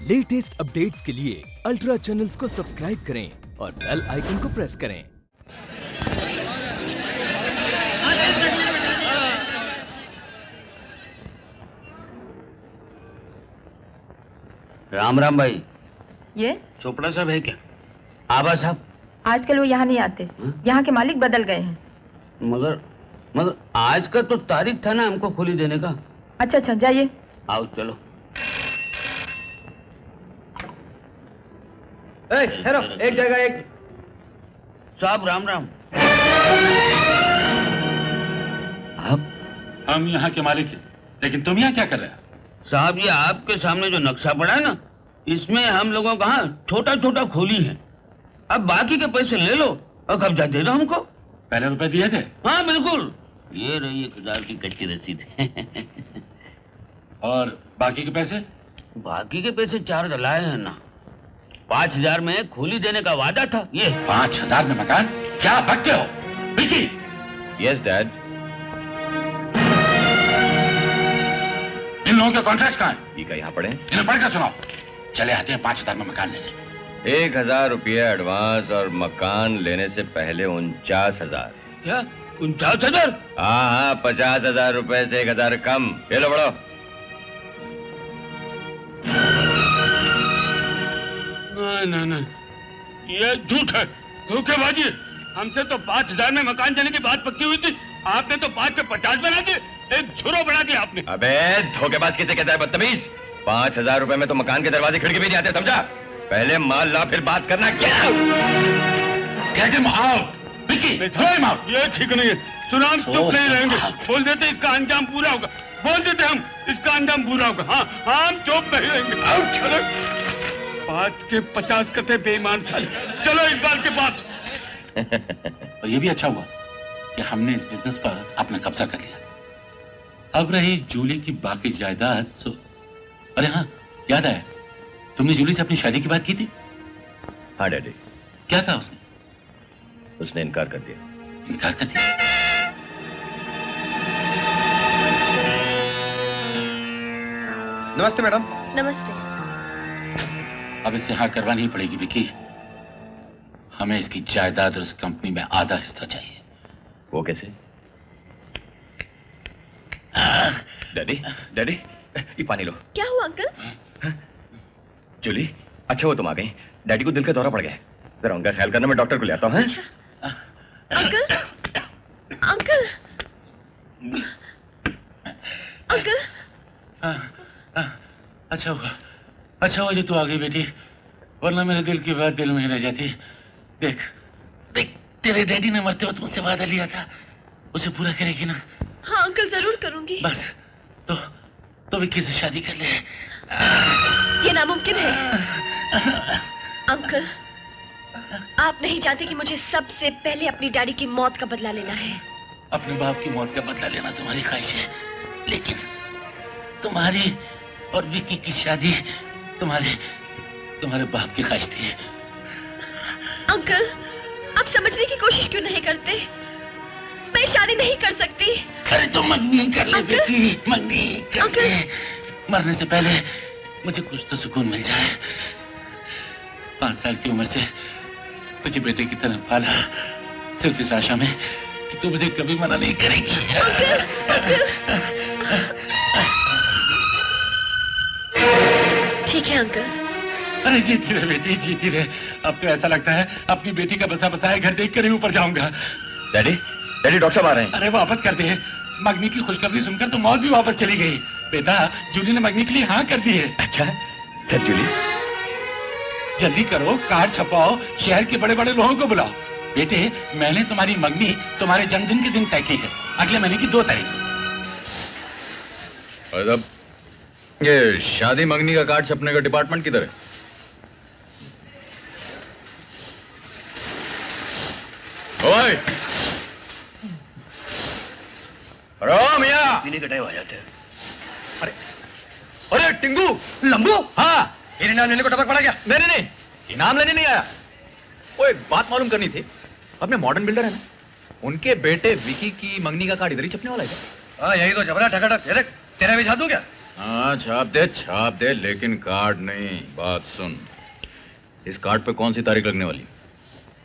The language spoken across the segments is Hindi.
लेटेस्ट अपडेट्स के लिए अल्ट्रा चैनल्स को सब्सक्राइब करें और बेल आइकन को प्रेस करें। राम राम भाई। ये चोपड़ा साहब है क्या? आबा साहब? आजकल वो यहाँ नहीं आते। यहाँ के मालिक बदल गए हैं। मगर आज का तो तारीख था ना हमको खोली देने का। अच्छा अच्छा, जाइए। आओ चलो। हेलो, एक जगह एक। साहब राम राम। आप? हम यहाँ के मालिक हैं, लेकिन तुम यहाँ क्या कर रहे हो? साहब ये आपके सामने जो नक्शा पड़ा है ना, इसमें हम लोगों का छोटा छोटा खोली है। अब बाकी के पैसे ले लो और कब्जा दे दो हमको। पहले रुपए दिए थे? हाँ बिल्कुल, ये रही 1000 की कच्ची रसीद। और बाकी के पैसे? बाकी के पैसे 4 लाए हैं ना। 5000 में खोली देने का वादा था। ये 5000 में मकान? क्या बकते हो? विकी! Yes dad. इन लोगों के कॉन्ट्रैक्ट कहाँ हैं? ये क्या यहाँ पड़े? इन्हें पढ़कर सुनाओ। चले आते हैं 5000 में मकान लेने। 1000 रुपया एडवांस और मकान लेने से पहले 49,000। क्या 49,000? हाँ 50,000 रुपए से 1000 कम। ये लो बढ़ो। नहीं, ये झूठ है, धोखेबाजी। हमसे तो 5000 में मकान देने की बात पक्की हुई थी। आपने तो 5 पे 50 बना दिए। एक झुरो बढ़ा दिया आपने। अबे धोखेबाज किसे कहता है बदतमीज? 5000 रुपए में तो मकान के दरवाजे खिड़की भी नहीं आते, समझा? पहले माल ला फिर बात करना। क्या? Get him out! Vicky, throw him out! ये ठीक नहीं है। सुना, हम चुप नहीं रहेंगे। बोल देते इसका अंजाम पूरा होगा। बोल देते हम इसका अंजाम पूरा होगा। हाँ हम चुप नहीं रहेंगे। चलो 5 के 50 कथे बेईमान साले। चलो इकबाल के पास। और ये भी अच्छा हुआ कि हमने इस बिजनेस पर अपना कब्जा कर लिया। अब रही जूली की बाकी जायदाद। अरे हाँ, याद आया, तुमने जूली से अपनी शादी की बात की थी? हाँ डैडी। क्या कहा उसने? उसने इनकार कर दिया। इनकार कर दिया? नमस्ते मैडम। नमस्ते। अब इससे हाँ करवानी ही पड़ेगी विकी। हमें इसकी जायदाद और इस कंपनी में आधा हिस्सा चाहिए। वो कैसे? डैडी डैडी ये पानी लो। क्या हुआ अंकल? जूली, अच्छा वो तुम आ गई। डैडी को दिल का दौरा पड़ गया। जरा उनका ख्याल करना, मैं डॉक्टर को ले आता हूँ। Uncle uncle uncle. अच्छा हुआ जो तू आ गई बेटी, वरना मेरे दिल की बात दिल में ही रह जाती। देख देख, तेरे डैडी ने मरते वक्त मुझसे वादा लिया था, उसे पूरा करेगी ना? हाँ अंकल, जरूर करूंगी। बस तो विक्की से शादी कर ले। ये नामुमकिन है अंकल। आप नहीं जानते कि मुझे सबसे पहले अपनी डैडी की मौत का बदला लेना है। अपने बाप की मौत का बदला लेना तुम्हारी ख्वाहिश है, लेकिन तुम्हारी और विक्की की शादी तुम्हारे बाप की ख्वाहिश थी। अंकल, आप समझने की कोशिश क्यों नहीं करते? मैं शादी नहीं कर सकती। अरे तो मंगनी कर ले बेटी, मंगनी कर ले। मरने से पहले मुझे कुछ तो सुकून मिल जाए। 5 साल की उम्र से मुझे बेटे की तरह पाला, सिर्फ इस आशा में कि तू मुझे कभी मना नहीं करेगी। ठीक है अंकल। अरे जीती रहे बेटी, जीती रहे। अब तो ऐसा लगता है अपनी बेटी का बसा बसाया घर देख कर ही ऊपर जाऊंगा। डैडी डैडी, डॉक्टर साहब आ रहे हैं। अरे वापस कर दे। मगनी की खुशखबरी सुनकर तो मौत भी वापस चली गई। बेटा, जूली ने मगनी के लिए हाँ कर दी है। अच्छा फिर जूली? जल्दी करो, कार्ड छपाओ, शहर के बड़े बड़े लोगों को बुलाओ। बेटे, मैंने तुम्हारी मगनी तुम्हारे जन्मदिन के दिन तय की है, अगले महीने की 2 तारीख। मतलब ये शादी मंगनी का कार्ड छपने का डिपार्टमेंट किधर है? ओए मियां, पीने का टाइम आ जाते हैं। अरे टिंगू, लंबू। हाँ, ये इनाम लेने को टपक पड़ा क्या? नहीं, इनाम लेने नहीं आया। वो एक बात मालूम करनी थी। अपने मॉडर्न बिल्डर है ना, उनके बेटे विकी की मंगनी का कार्ड इधर ही छपने वाला है क्या? हाँ यही तो छपरा ठकाठक। तेरा भी छा दूं क्या? हाँ छाप दे लेकिन कार्ड नहीं। बात सुन, इस कार्ड पे कौन सी तारीख लगने वाली?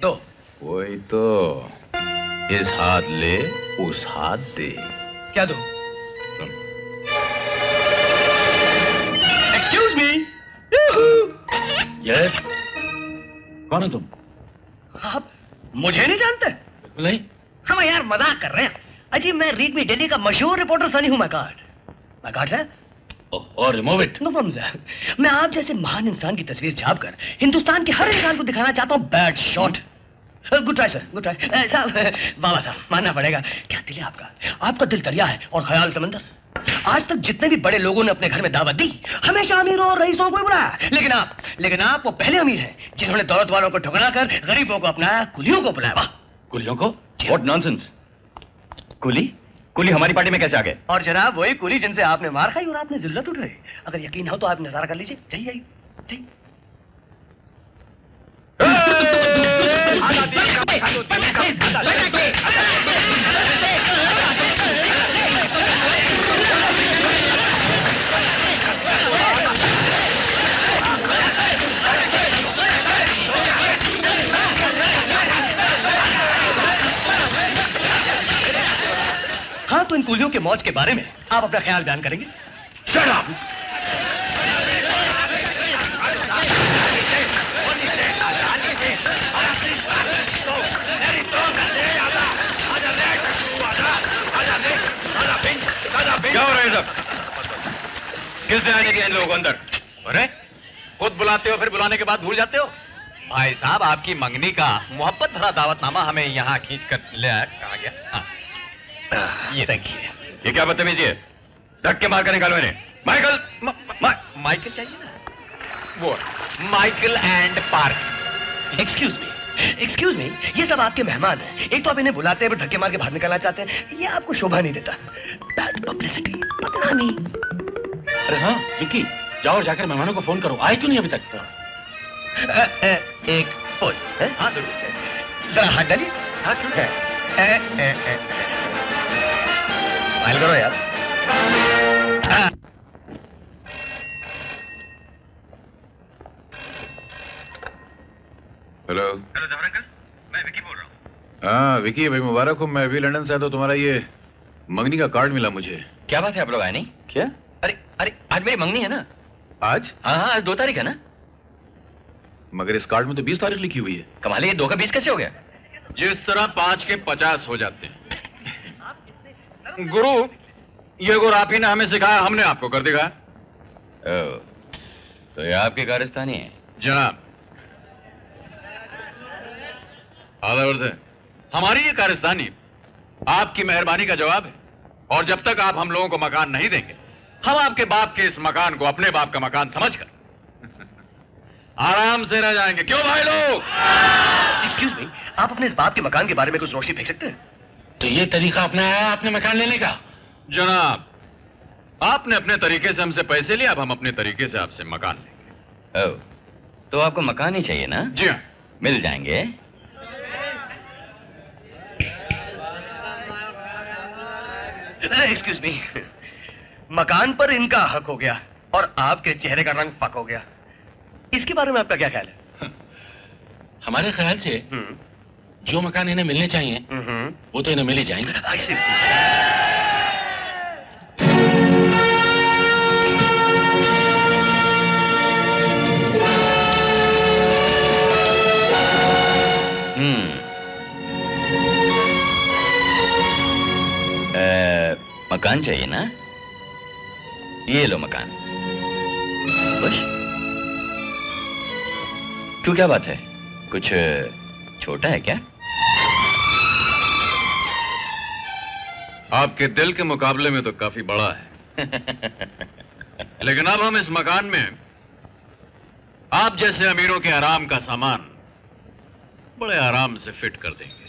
2। वही तो, इस हाथ ले उस हाथ दे। क्या दो? सुन। Excuse me. यस, कौन है तुम? आप मुझे नहीं जानते? नहीं। हम यार मजाक कर रहे हैं। अजी मैं रीड मी दिल्ली का मशहूर रिपोर्टर सनी हूँ। My card sir. और remove it. No problem sir. मैं आप जैसे महान इंसान की तस्वीर छापकर हिंदुस्तान के हर इंसान को दिखाना चाहता हूँ bad shot. Good try sir, good try. साहब, बाबा साहब मानना पड़ेगा। क्या दिल है आपका? आपका दिल दरिया है और ख्याल समंदर। आज तक जितने भी बड़े लोगों ने अपने घर में दावत दी, हमेशा अमीरों और रईसों को बुलाया, लेकिन आप वो पहले अमीर हैं जिन्होंने दौलत वालों को ठुकरा कर गरीबों को अपनाया, कुलियों को बुलाया। वाह। कुलियों को? What nonsense? कुली हमारी पार्टी में कैसे आ गए? और जनाब वही कुली जिनसे आपने मार खाई और आपने जिल्लत उठाई। अगर यकीन हो तो आप नजारा कर लीजिए। जाइए जाइए। हाँ, तो इन कुलियों के मौज के बारे में आप अपना ख्याल बयान करेंगे? Shut up! क्या हो रहा है सब? किसने आने दिया इन लोगों को अंदर? अरे खुद बुलाते हो फिर बुलाने के बाद भूल जाते हो। भाई साहब, आपकी मंगनी का मोहब्बत भरा दावतनामा हमें यहाँ खींच कर ले आया। कहाँ गया? हाँ। ये देखिए। ये क्या बदतमीजी है? धक्के मार कर निकालो इन्हें। माइकल! माइकल चाहिए ना? वो Michael and park. Excuse me, ये सब आपके मेहमान हैं। एक तो आप इन्हें बुलाते हैं, फिर धक्के मार के बाहर निकालना चाहते हैं। ये आपको शोभा नहीं देता। बैड पब्लिसिटी, बदनामी। अरे हाँ विकी, जाओ और जाकर मेहमानों को फोन करो। आए क्यों नहीं अभी तक? एक पोज। हाँ जरूर। जरा हाथ डालिए। हाँ क्यों? स्माइल करो यार। हेलो जफर अंकल, मैं विकी बोल रहा हूँ। हाँ विकी भाई, मुबारक हो। मैं अभी लंदन से आया तो तुम्हारा ये मंगनी का कार्ड मिला मुझे। क्या बात है, आप लोग आए नहीं? क्या? अरे आज मेरी मंगनी है ना। आज? हाँ आज 2 तारीख है ना। मगर इस कार्ड में तो 20 तारीख लिखी हुई है। कमाल है, ये 2 का 20 कैसे हो गया? जिस तरह 5 के 50 हो जाते हैं। गुरु, ये गुरु आप ही ने हमें सिखाया, हमने आपको कर दिखाया। तो ये आपके कारस्तानी है? जनाब आदर से हमारी ये कारस्तानी आपकी मेहरबानी का जवाब है। और जब तक आप हम लोगों को मकान नहीं देंगे, हम आपके बाप के इस मकान को अपने बाप का मकान समझकर आराम से रह जाएंगे। क्यों भाई लोग? एक्सक्यूज मी, आप अपने इस बाप के मकान के बारे में कुछ रोशनी फेंक सकते हैं? तो ये तरीका अपनाया आपने मकान लेने का? जनाब, आपने अपने तरीके से हमसे पैसे लिए, अब हम अपने तरीके से आपसे मकान लेंगे। तो आपको मकान ही चाहिए ना? जी हाँ। मिल जाएंगे। एक्सक्यूज मी, मकान पर इनका हक हो गया और आपके चेहरे का रंग पक हो गया। इसके बारे में आपका क्या ख्याल है? हमारे ख्याल से जो मकान इन्हें मिलने चाहिए वो तो इन्हें मिल ही जाएंगे। I see. मकान चाहिए ना? ये लो मकान। खुश? क्यों, क्या बात है? कुछ छोटा है क्या? आपके दिल के मुकाबले में तो काफी बड़ा है। लेकिन अब हम इस मकान में आप जैसे अमीरों के आराम का सामान बड़े आराम से फिट कर देंगे।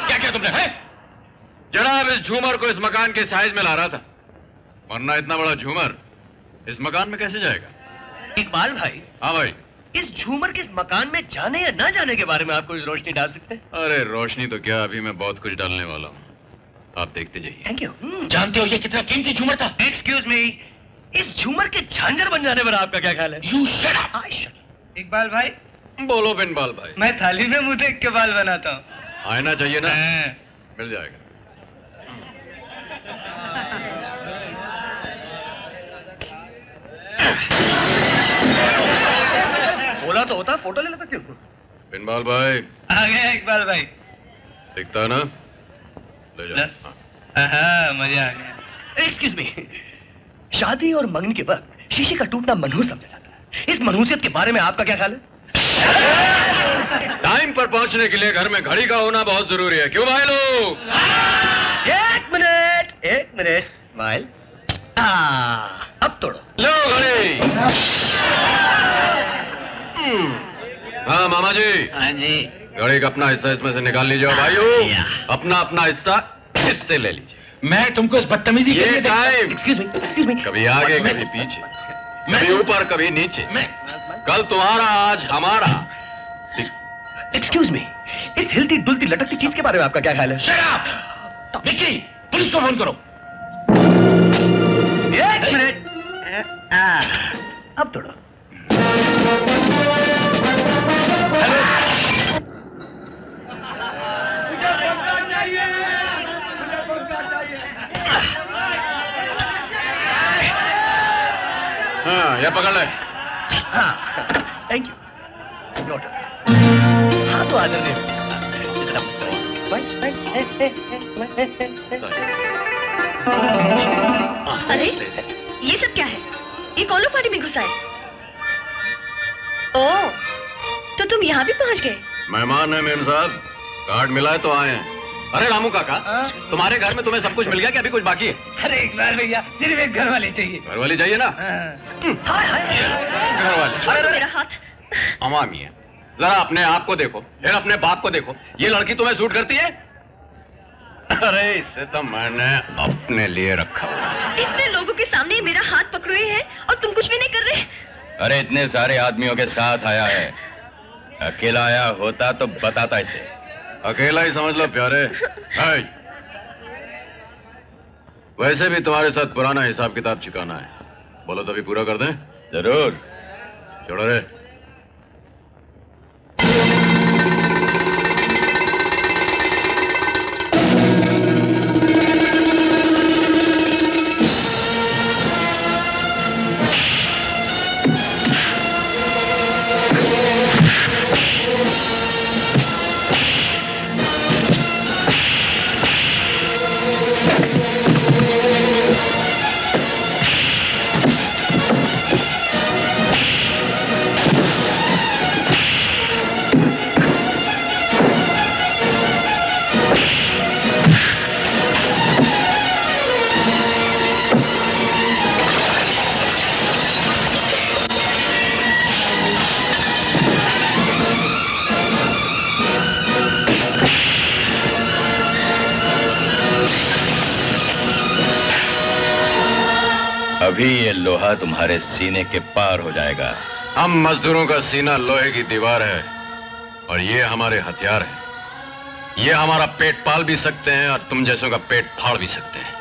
क्या किया तुमने? है जनाब, इस झूमर को इस मकान के साइज में ला रहा था, वरना इतना बड़ा झूमर इस मकान में कैसे जाएगा? इकबाल भाई, हाँ भाई। इस झूमर के इस मकान में जाने या ना जाने के बारे में आप कुछ रोशनी डाल सकते हैं? अरे रोशनी तो क्या, अभी मैं बहुत कुछ डालने वाला हूँ, आप देखते जाइए। Thank you. जानते हो ये कितना कीमती झूमर था? एक्सक्यूज मी, इस झूमर के झांझर बन जाने पर आपका क्या ख्याल है? You shut up. इकबाल भाई, बोलो बिनबाल भाई। मैं थाली में मुंह देख के बाल बनाता हूँ। आईना चाहिए ना? मिल जाएगा। बोला तो होता, फोटो ले लेता क्यों? बिनबाल भाई आ गया इकबाल भाई। दिखता है ना? ले जाओ। हाँ, मजा आ गया। एक्सक्यूज मी, शादी और मंगनी के वक्त शीशे का टूटना मनहूस समझा जाता है। इस मनहूसियत के बारे में आपका क्या ख्याल है? टाइम पर पहुंचने के लिए घर में घड़ी का होना बहुत जरूरी है, क्यों भाई लोग? एक मिनट स्माइल। अब तोड़ो। लो घड़ी। हाँ मामा जी। हाँ जी। घड़ी का अपना हिस्सा इसमें से निकाल लीजिए भाइयों, अपना अपना हिस्सा इससे ले लीजिए। मैं तुमको इस बदतमीजी के ये लिए टाइम एक्सक्यूज मी। कभी आगे कभी पीछे, कभी ऊपर कभी नीचे, कल तुम्हारा आज हमारा। एक्सक्यूज मी, इस हिलती डुलती लटकती चीज के बारे में आपका क्या ख्याल है? Shut up! विक्की, पुलिस को फोन करो। एक मिनट। अब तोड़ो। हेलो। हाँ ये पकड़ ले। हाँ, थैंक यू। नोट। हाँ तो आदर नहीं। अरे ये सब क्या है? ये कौन लोग पार्टी में घुसा है? ओह, तो तुम यहाँ भी पहुँच गए? मेहमान है मेम साहब, कार्ड मिला है तो आए हैं। अरे रामू काका, तुम्हारे घर में तुम्हें सब कुछ मिल गया कि अभी कुछ बाकी है? अरे इकबाल भैया, सिर्फ एक घर वाली चाहिए। घर वाली चाहिए ना? घर वाली। छोड़ो मेरा हाथ। अमामी है, जरा अपने आप को देखो, फिर अपने बाप को देखो। ये लड़की तुम्हें सूट करती है? अरे इसे तो मैंने अपने लिए रखा हुआ। इतने लोगों के सामने मेरा हाथ पकड़े हैं और तुम कुछ भी नहीं कर रहे। अरे इतने सारे आदमियों के साथ आया है, अकेला आया होता तो बताता इसे। अकेला ही समझ लो प्यारे। वैसे भी तुम्हारे साथ पुराना हिसाब किताब चुकाना है, बोलो तो भी पूरा कर दें? जरूर। छोड़ो रे। अभी ये लोहा तुम्हारे सीने के पार हो जाएगा। हम मजदूरों का सीना लोहे की दीवार है और ये हमारे हथियार हैं। ये हमारा पेट पाल भी सकते हैं और तुम जैसों का पेट फाड़ भी सकते हैं।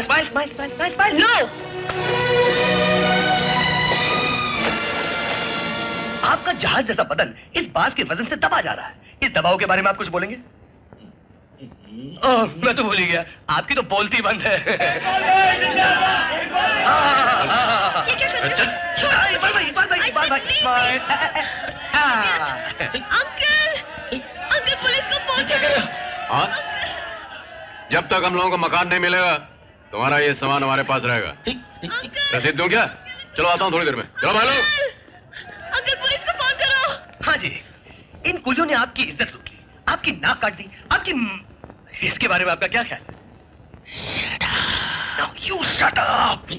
Smile. No! जहाज जैसा बदन इस बांस के वजन से दबा जा रहा है। इस दबाव के बारे में आप कुछ बोलेंगे? ओह, मैं तो भूल ही गया, आपकी तो बोलती बंद है। ये क्या कर रहे हो? इकबाल भाई, अंकल, अंकल पुलिस को फोन करो। हाँ? जब तक हम लोगों को मकान नहीं मिलेगा तुम्हारा ये सामान हमारे पास रहेगा। रसीद दूं क्या? चलो आता हूँ थोड़ी देर में। चलो भाई लोग। अंकल पुलिस को फोन करो। हाँ जी, इन कुलियों ने आपकी इज्जत लूट ली, आपकी नाक काट दी, आपकी इसके बारे में आपका क्या ख्याल है? Now you shut up!